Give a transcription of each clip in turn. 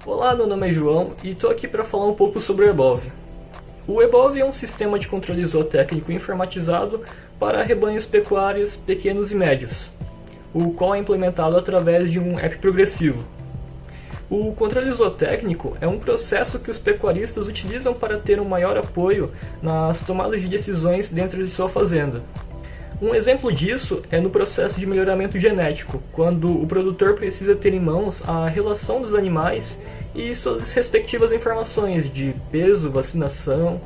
Olá, meu nome é João e estou aqui para falar um pouco sobre o EBOV. O EBOV é um sistema de controle zootécnico informatizado para rebanhos pecuários pequenos e médios, o qual é implementado através de um app progressivo. O controle zootécnico é um processo que os pecuaristas utilizam para ter um maior apoio nas tomadas de decisões dentro de sua fazenda. Um exemplo disso é no processo de melhoramento genético, quando o produtor precisa ter em mãos a relação dos animais e suas respectivas informações de peso, vacinação,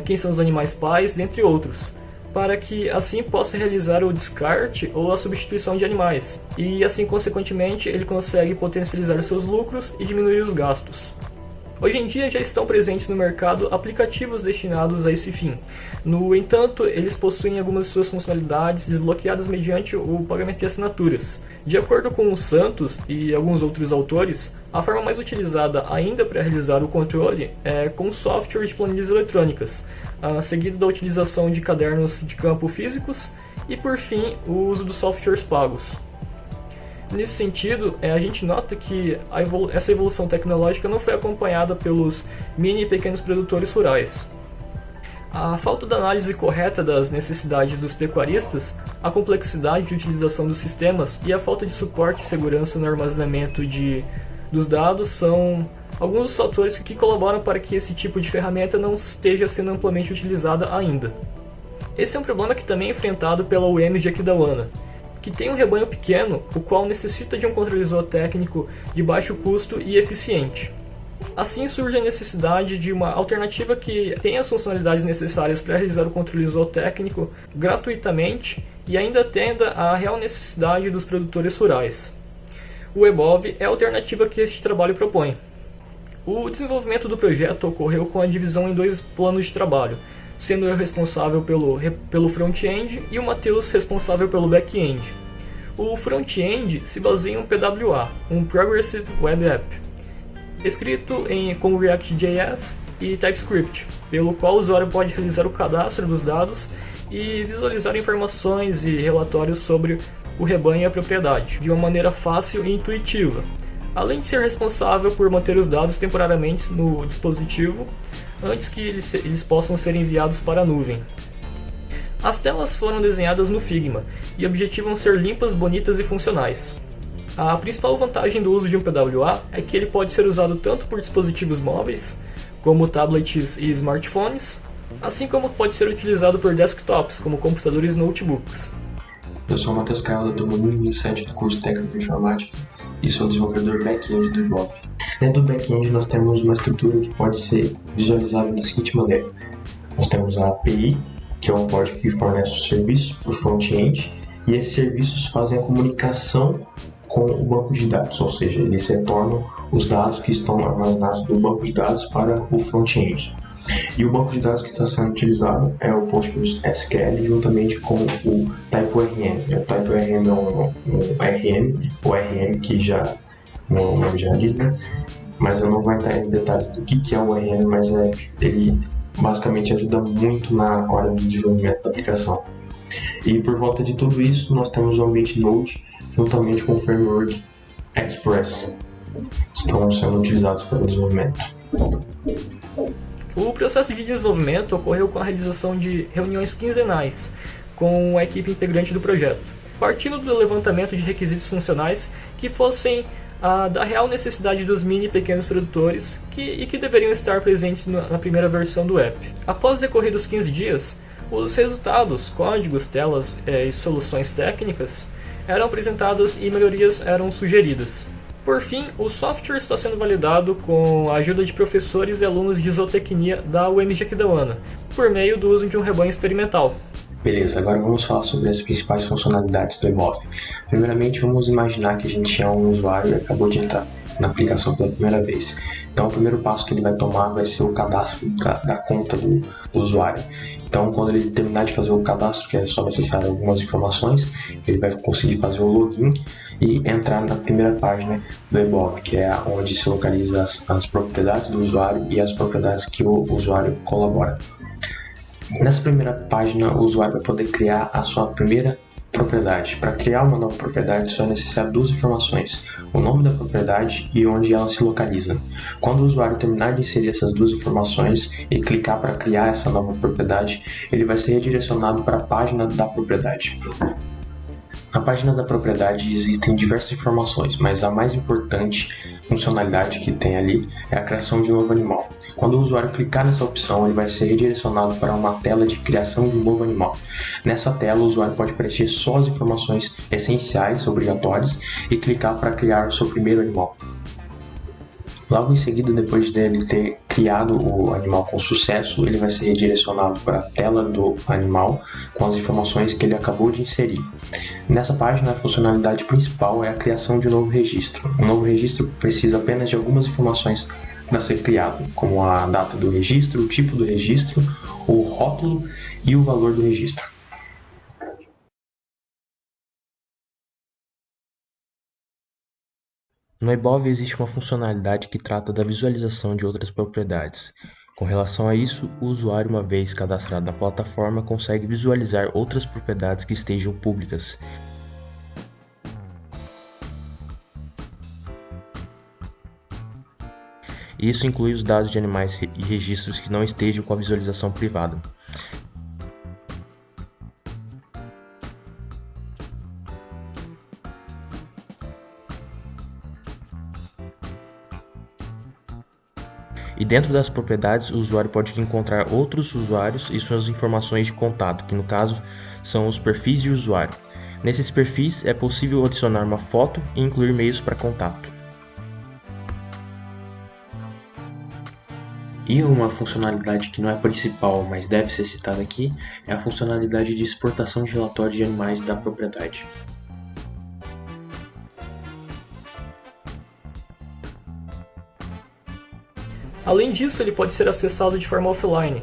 quem são os animais pais, dentre outros, para que assim possa realizar o descarte ou a substituição de animais, e assim consequentemente ele consegue potencializar seus lucros e diminuir os gastos. Hoje em dia já estão presentes no mercado aplicativos destinados a esse fim. No entanto, eles possuem algumas de suas funcionalidades desbloqueadas mediante o pagamento de assinaturas. De acordo com o Santos e alguns outros autores, a forma mais utilizada ainda para realizar o controle é com software de planilhas eletrônicas, seguido da utilização de cadernos de campo físicos e, por fim, o uso dos softwares pagos. Nesse sentido, a gente nota que essa evolução tecnológica não foi acompanhada pelos mini e pequenos produtores rurais. A falta da análise correta das necessidades dos pecuaristas, a complexidade de utilização dos sistemas e a falta de suporte e segurança no armazenamento dos dados são alguns dos fatores que colaboram para que esse tipo de ferramenta não esteja sendo amplamente utilizada ainda. Esse é um problema que também é enfrentado pela UEM de Aquidauana, que tem um rebanho pequeno, o qual necessita de um controle zootécnico de baixo custo e eficiente. Assim surge a necessidade de uma alternativa que tenha as funcionalidades necessárias para realizar o controle zootécnico gratuitamente e ainda atenda à real necessidade dos produtores rurais. O EBOV é a alternativa que este trabalho propõe. O desenvolvimento do projeto ocorreu com a divisão em dois planos de trabalho, sendo eu responsável pelo front-end e o Matheus responsável pelo back-end. O front-end se baseia em um PWA, um Progressive Web App, escrito com React.js e TypeScript, pelo qual o usuário pode realizar o cadastro dos dados e visualizar informações e relatórios sobre o rebanho e a propriedade, de uma maneira fácil e intuitiva, além de ser responsável por manter os dados temporariamente no dispositivo antes que eles possam ser enviados para a nuvem. As telas foram desenhadas no Figma e objetivam ser limpas, bonitas e funcionais. A principal vantagem do uso de um PWA é que ele pode ser usado tanto por dispositivos móveis, como tablets e smartphones, assim como pode ser utilizado por desktops, como computadores e notebooks. Eu sou o Matheus Caio, da turma 2007 do curso técnico de informática e sou desenvolvedor back-end do EBOV. Dentro do back-end nós temos uma estrutura que pode ser visualizada da seguinte maneira. Nós temos a API, que é um código que fornece o serviço para o front-end, e esses serviços fazem a comunicação com o banco de dados, ou seja, eles retornam os dados que estão armazenados do banco de dados para o front-end. E o banco de dados que está sendo utilizado é o PostgreSQL juntamente com o TypeORM. O TypeORM é o ORM que já o nome já diz, né? Mas eu não vou entrar em detalhes do que é o ORM, mas ele basicamente ajuda muito na hora do desenvolvimento da aplicação. E por volta de tudo isso, nós temos o ambiente Node juntamente com o framework Express, estão sendo utilizados para o desenvolvimento. O processo de desenvolvimento ocorreu com a realização de reuniões quinzenais com a equipe integrante do projeto, partindo do levantamento de requisitos funcionais que fossem da real necessidade dos mini e pequenos produtores que deveriam estar presentes na primeira versão do app. Após decorridos 15 dias, os resultados, códigos, telas e soluções técnicas eram apresentados e melhorias eram sugeridas. Por fim, o software está sendo validado com a ajuda de professores e alunos de zootecnia da UEM Aquidauana, por meio do uso de um rebanho experimental. Beleza, agora vamos falar sobre as principais funcionalidades do EBOV. Primeiramente, vamos imaginar que a gente é um usuário e acabou de entrar na aplicação pela primeira vez. Então, o primeiro passo que ele vai tomar vai ser o cadastro da conta do usuário. Então, quando ele terminar de fazer o cadastro, que é só necessário algumas informações, ele vai conseguir fazer o login e entrar na primeira página do EBOV, que é onde se localiza as propriedades do usuário e as propriedades que o usuário colabora. Nessa primeira página, o usuário vai poder criar a sua primeira propriedade. Para criar uma nova propriedade, só é necessário duas informações: o nome da propriedade e onde ela se localiza. Quando o usuário terminar de inserir essas duas informações e clicar para criar essa nova propriedade, ele vai ser redirecionado para a página da propriedade. Na página da propriedade existem diversas informações, mas a mais importante funcionalidade que tem ali é a criação de um novo animal. Quando o usuário clicar nessa opção, ele vai ser redirecionado para uma tela de criação de um novo animal. Nessa tela, o usuário pode preencher só as informações essenciais, obrigatórias, e clicar para criar o seu primeiro animal. Logo em seguida, depois dele ter criado o animal com sucesso, ele vai ser redirecionado para a tela do animal com as informações que ele acabou de inserir. Nessa página, a funcionalidade principal é a criação de um novo registro. Um novo registro precisa apenas de algumas informações para ser criado, como a data do registro, o tipo do registro, o rótulo e o valor do registro. No eBOV existe uma funcionalidade que trata da visualização de outras propriedades. Com relação a isso, o usuário, uma vez cadastrado na plataforma, consegue visualizar outras propriedades que estejam públicas. Isso inclui os dados de animais e registros que não estejam com a visualização privada. E dentro das propriedades, o usuário pode encontrar outros usuários e suas informações de contato, que no caso são os perfis de usuário. Nesses perfis é possível adicionar uma foto e incluir meios para contato. E uma funcionalidade que não é principal, mas deve ser citada aqui, é a funcionalidade de exportação de relatórios de animais da propriedade. Além disso, ele pode ser acessado de forma offline,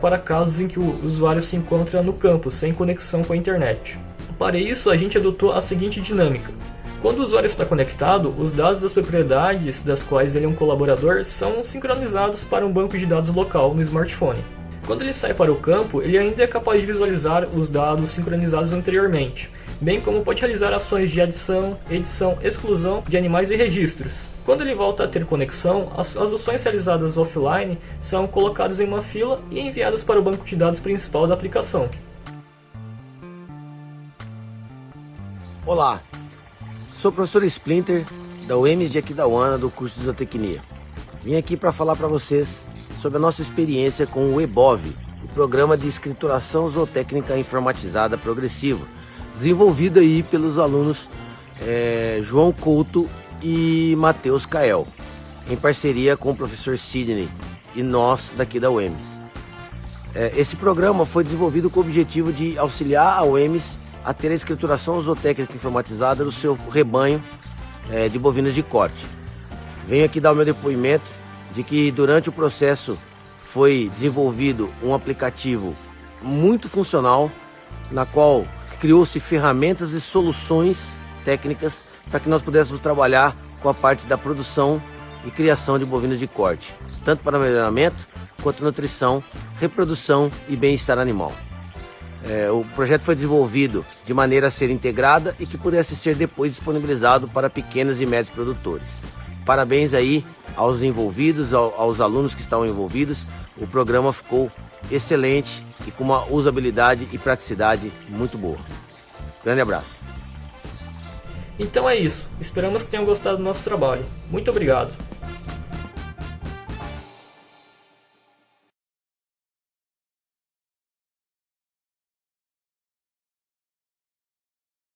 para casos em que o usuário se encontra no campo, sem conexão com a internet. Para isso, a gente adotou a seguinte dinâmica. Quando o usuário está conectado, os dados das propriedades das quais ele é um colaborador são sincronizados para um banco de dados local no smartphone. Quando ele sai para o campo, ele ainda é capaz de visualizar os dados sincronizados anteriormente, bem como pode realizar ações de adição, edição, exclusão de animais e registros. Quando ele volta a ter conexão, as ações realizadas offline são colocadas em uma fila e enviadas para o banco de dados principal da aplicação. Olá, sou o professor Splinter da UEMS de Aquidauana do curso de Zootecnia. Vim aqui para falar para vocês sobre a nossa experiência com o eBOV, o Programa de Escrituração Zootécnica Informatizada Progressiva, desenvolvido aí pelos alunos João Couto e Matheus Kael, em parceria com o professor Sidney e nós daqui da UEMS. Esse programa foi desenvolvido com o objetivo de auxiliar a UEMS a ter a escrituração zootécnica informatizada do seu rebanho de bovinos de corte. Venho aqui dar o meu depoimento de que durante o processo foi desenvolvido um aplicativo muito funcional, na qual criou-se ferramentas e soluções técnicas para que nós pudéssemos trabalhar com a parte da produção e criação de bovinos de corte, tanto para melhoramento quanto nutrição, reprodução e bem-estar animal. O projeto foi desenvolvido de maneira a ser integrada e que pudesse ser depois disponibilizado para pequenos e médios produtores. Parabéns aí aos envolvidos, aos alunos que estão envolvidos. O programa ficou excelente e com uma usabilidade e praticidade muito boa. Grande abraço. Então é isso, esperamos que tenham gostado do nosso trabalho. Muito obrigado!